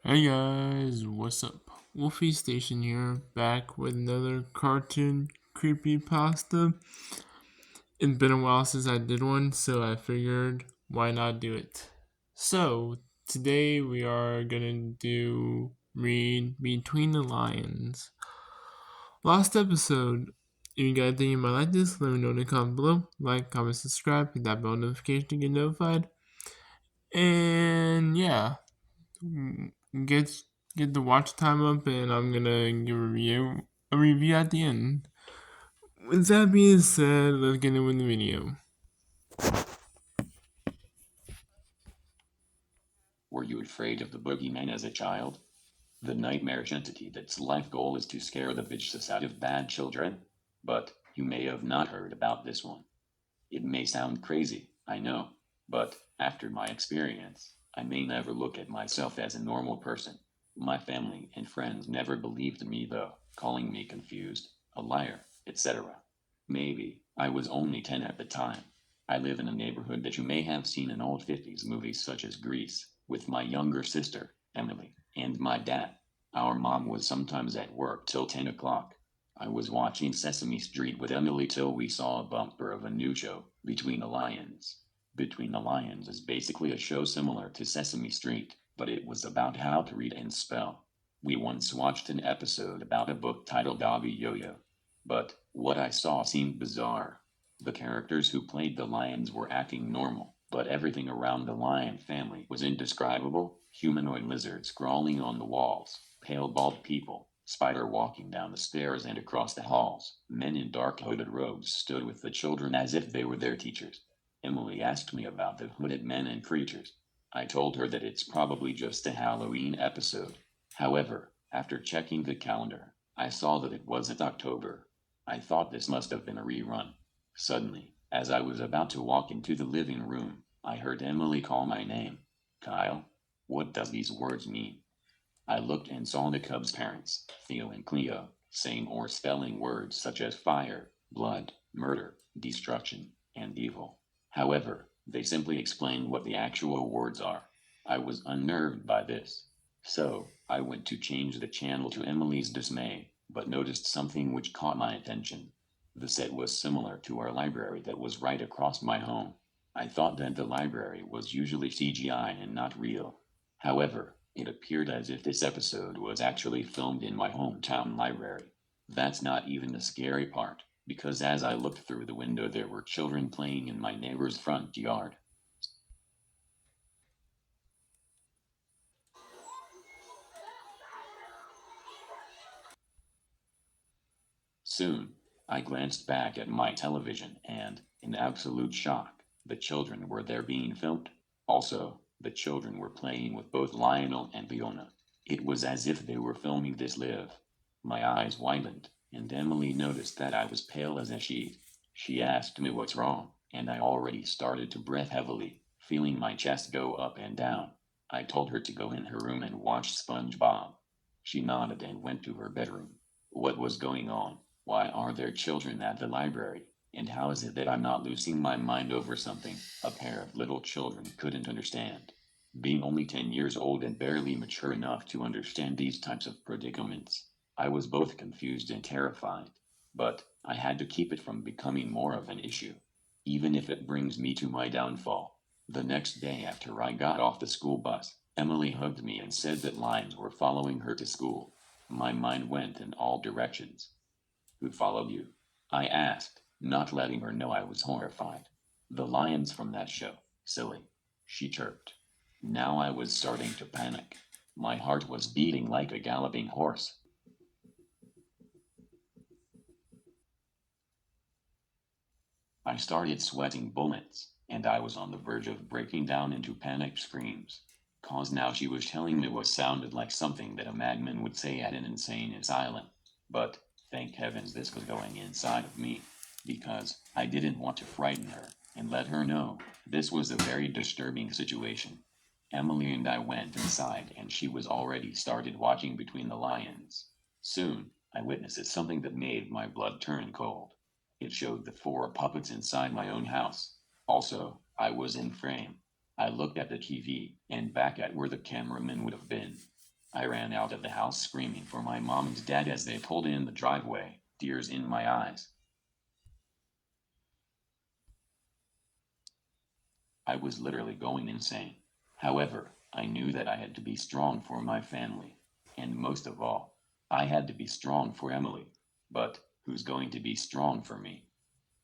Hey guys, what's up? Wolfie Station here, back with another cartoon creepypasta. It's been a while since I did one, so I figured why not do it. So, today we are gonna read Between the Lions. Last episode, if you guys think you might like this, let me know in the comments below. Like, comment, subscribe, hit that bell notification to get notified. And yeah, get get the watch time up, and I'm gonna give a review at the end. With that being said, let's get into the video. Were you afraid of the boogeyman as a child? The nightmarish entity that's life goal is to scare the vicious out of bad children? But you may have not heard about this one. It may sound crazy, I know, but after my experience, I may never look at myself as a normal person. My family and friends never believed me though, calling me confused, a liar, etc. Maybe I was only 10 at the time. I live in a neighborhood that you may have seen in old 50s movies such as Grease, with my younger sister, Emily, and my dad. Our mom was sometimes at work till 10 o'clock. I was watching Sesame Street with Emily till we saw a bumper of a new show, Between the Lions. Between the Lions is basically a show similar to Sesame Street, but it was about how to read and spell. We once watched an episode about a book titled Dobby Yo-Yo, but what I saw seemed bizarre. The characters who played the lions were acting normal, but everything around the lion family was indescribable. Humanoid lizards crawling on the walls, pale bald people, spider walking down the stairs and across the halls. Men in dark hooded robes stood with the children as if they were their teachers. Emily asked me about the hooded men and creatures. I told her that it's probably just a Halloween episode. However, after checking the calendar, I saw that it wasn't October. I thought this must have been a rerun. Suddenly, as I was about to walk into the living room, I heard Emily call my name. Kyle, what does these words mean? I looked and saw the cub's parents, Theo and Cleo, saying or spelling words such as fire, blood, murder, destruction, and evil. However, they simply explained what the actual words are. I was unnerved by this. So, I went to change the channel to Emily's dismay, but noticed something which caught my attention. The set was similar to our library that was right across my home. I thought that the library was usually CGI and not real. However, it appeared as if this episode was actually filmed in my hometown library. That's not even the scary part, because as I looked through the window, there were children playing in my neighbor's front yard. Soon, I glanced back at my television and, in absolute shock, the children were there being filmed. Also, the children were playing with both Lionel and Leona. It was as if they were filming this live. My eyes widened, and Emily noticed that I was pale as a sheet. She asked me what's wrong, and I already started to breath heavily, feeling my chest go up and down. I told her to go in her room and watch SpongeBob. She nodded and went to her bedroom. What was going on? Why are there children at the library? And how is it that I'm not losing my mind over something a pair of little children couldn't understand? Being only 10 years old and barely mature enough to understand these types of predicaments, I was both confused and terrified. But I had to keep it from becoming more of an issue, even if it brings me to my downfall. The next day after I got off the school bus, Emily hugged me and said that lions were following her to school. My mind went in all directions. Who followed you? I asked, not letting her know I was horrified. The lions from that show. Silly. She chirped. Now I was starting to panic. My heart was beating like a galloping horse. I started sweating bullets, and I was on the verge of breaking down into panicked screams. Cause now she was telling me what sounded like something that a madman would say at an insane asylum. But, thank heavens this was going inside of me, because I didn't want to frighten her and let her know this was a very disturbing situation. Emily and I went inside, and she was already started watching Between the Lions. Soon, I witnessed something that made my blood turn cold. It showed the four puppets inside my own house. Also, I was in frame. I looked at the TV and back at where the cameraman would have been. I ran out of the house screaming for my mom and dad as they pulled in the driveway, tears in my eyes. I was literally going insane. However, I knew that I had to be strong for my family. And most of all, I had to be strong for Emily. But who's going to be strong for me?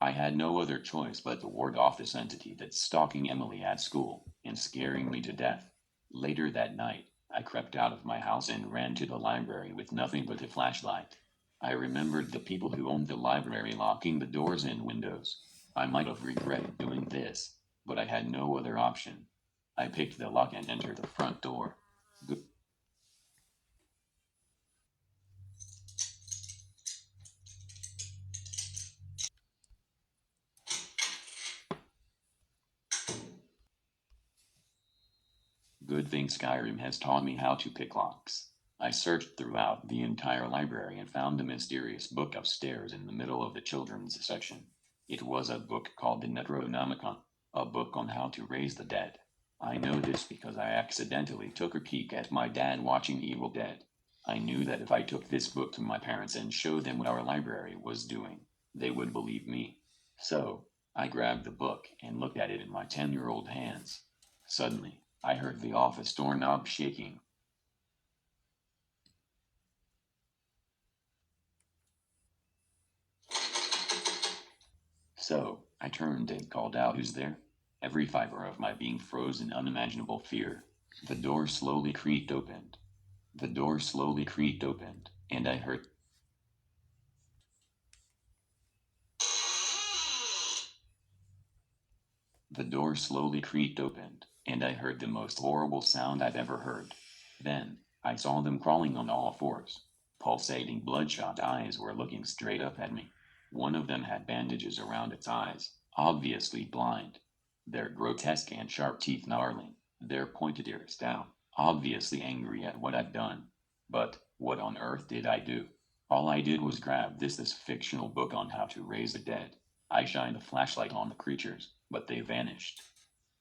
I had no other choice but to ward off this entity that's stalking Emily at school and scaring me to death. Later that night, I crept out of my house and ran to the library with nothing but a flashlight. I remembered the people who owned the library locking the doors and windows. I might have regretted doing this, but I had no other option. I picked the lock and entered the front door. Good Good thing Skyrim has taught me how to pick locks. I searched throughout the entire library and found a mysterious book upstairs in the middle of the children's section. It was a book called the Necronomicon, a book on how to raise the dead. I know this because I accidentally took a peek at my dad watching Evil Dead. I knew that if I took this book to my parents and showed them what our library was doing, they would believe me. So, I grabbed the book and looked at it in my 10-year-old hands. Suddenly, I heard the office doorknob shaking. So, I turned and called out, "Who's there?" Every fiber of my being froze in unimaginable fear. The door slowly creaked open. The door slowly creaked open, and I heard the door slowly creaked open, and I heard the most horrible sound I've ever heard. Then, I saw them crawling on all fours. Pulsating bloodshot eyes were looking straight up at me. One of them had bandages around its eyes, obviously blind. Their grotesque and sharp teeth gnarling, their pointed ears down, obviously angry at what I'd done. But what on earth did I do? All I did was grab this fictional book on how to raise the dead. I shined a flashlight on the creatures, but they vanished.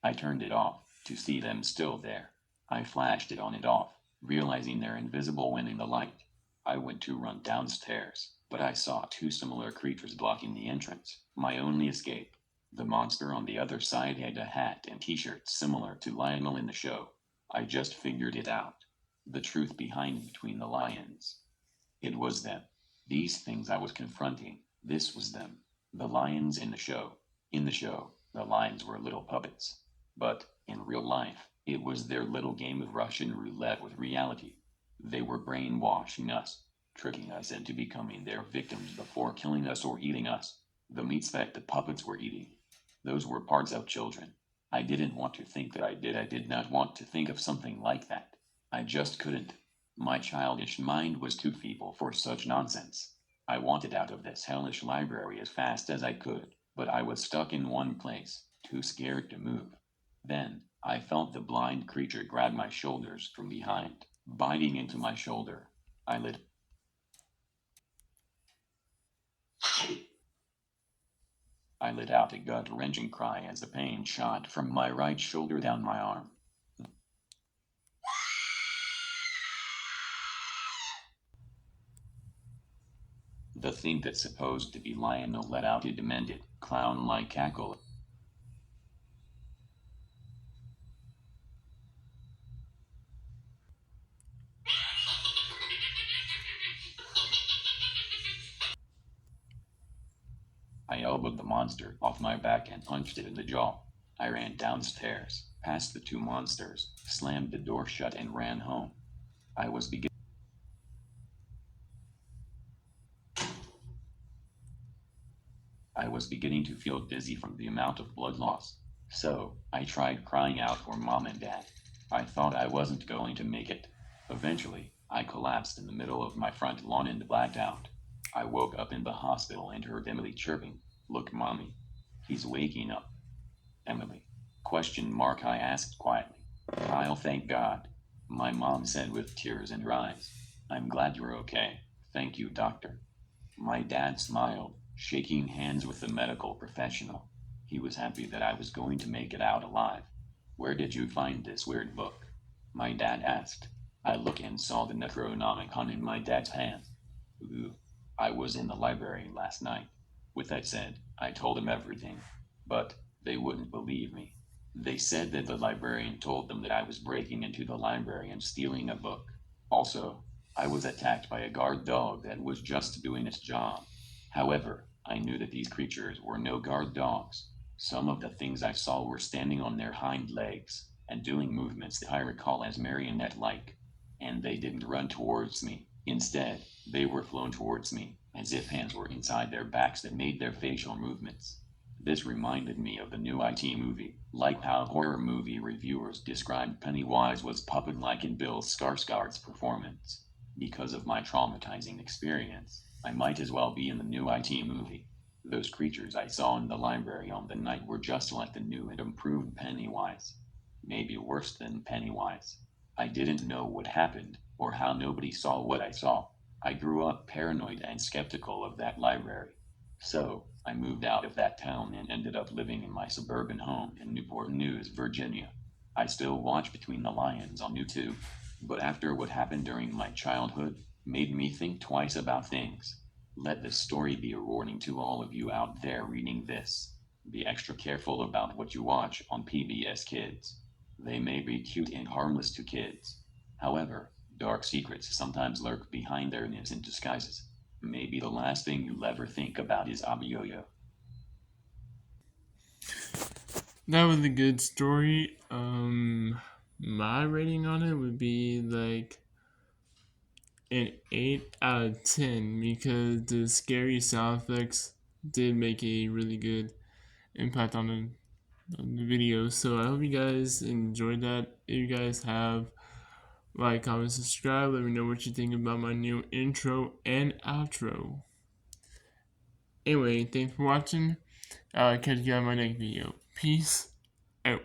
I turned it off to see them still there. I flashed it on and off, realizing they're invisible when in the light. I went to run downstairs, but I saw two similar creatures blocking the entrance, my only escape. The monster on the other side had a hat and t-shirt similar to Lionel in the show. I just figured it out. The truth behind Between the Lions. It was them. These things I was confronting. This was them. The lions in the show. In the show, the lions were little puppets. But, in real life, it was their little game of Russian roulette with reality. They were brainwashing us, tricking us into becoming their victims before killing us or eating us. The meats that the puppets were eating. Those were parts of children. I didn't want to think that I did. I did not want to think of something like that. I just couldn't. My childish mind was too feeble for such nonsense. I wanted out of this hellish library as fast as I could, but I was stuck in one place, too scared to move. Then, I felt the blind creature grab my shoulders from behind, biting into my shoulder. I let I let out a gut-wrenching cry as the pain shot from my right shoulder down my arm. The thing that's supposed to be Lionel let out a demented, clown-like cackle. I elbowed the monster off my back and punched it in the jaw. I ran downstairs, past the two monsters, slammed the door shut and ran home. I was beginning I was beginning to feel dizzy from the amount of blood loss. So, I tried crying out for mom and dad. I thought I wasn't going to make it. Eventually, I collapsed in the middle of my front lawn and blacked out. I woke up in the hospital and heard Emily chirping, "Look, mommy. He's waking up." "Emily?" Question mark, I asked quietly. "Kyle, thank God," my mom said with tears in her eyes. "I'm glad you're okay. Thank you, doctor." My dad smiled, shaking hands with the medical professional. He was happy that I was going to make it out alive. "Where did you find this weird book?" my dad asked. I looked and saw the Necronomicon in my dad's hand. Ooh, I was in the library last night. With that said, I told them everything, but they wouldn't believe me. They said that the librarian told them that I was breaking into the library and stealing a book. Also, I was attacked by a guard dog that was just doing its job. However, I knew that these creatures were no guard dogs. Some of the things I saw were standing on their hind legs and doing movements that I recall as marionette like, and they didn't run towards me. Instead, they were flown towards me, as if hands were inside their backs that made their facial movements. This reminded me of the new IT movie, like how horror movie reviewers described Pennywise was puppet-like in Bill Skarsgård's performance. Because of my traumatizing experience, I might as well be in the new IT movie. Those creatures I saw in the library on the night were just like the new and improved Pennywise. Maybe worse than Pennywise. I didn't know what happened, or how nobody saw what I saw. I grew up paranoid and skeptical of that library. So, I moved out of that town and ended up living in my suburban home in Newport News, Virginia. I still watch Between the Lions on YouTube, but after what happened during my childhood made me think twice about things. Let this story be a warning to all of you out there reading this. Be extra careful about what you watch on PBS Kids. They may be cute and harmless to kids. However, dark secrets sometimes lurk behind their innocent disguises. Maybe the last thing you'll ever think about is Abiyoyo. That was a good story. My rating on it would be like an 8 out of 10 because the scary sound effects did make a really good impact on the video. So I hope you guys enjoyed that. If you guys have, like, comment, subscribe. Let me know what you think about my new intro and outro. Anyway, thanks for watching. I'll catch you on my next video. Peace out.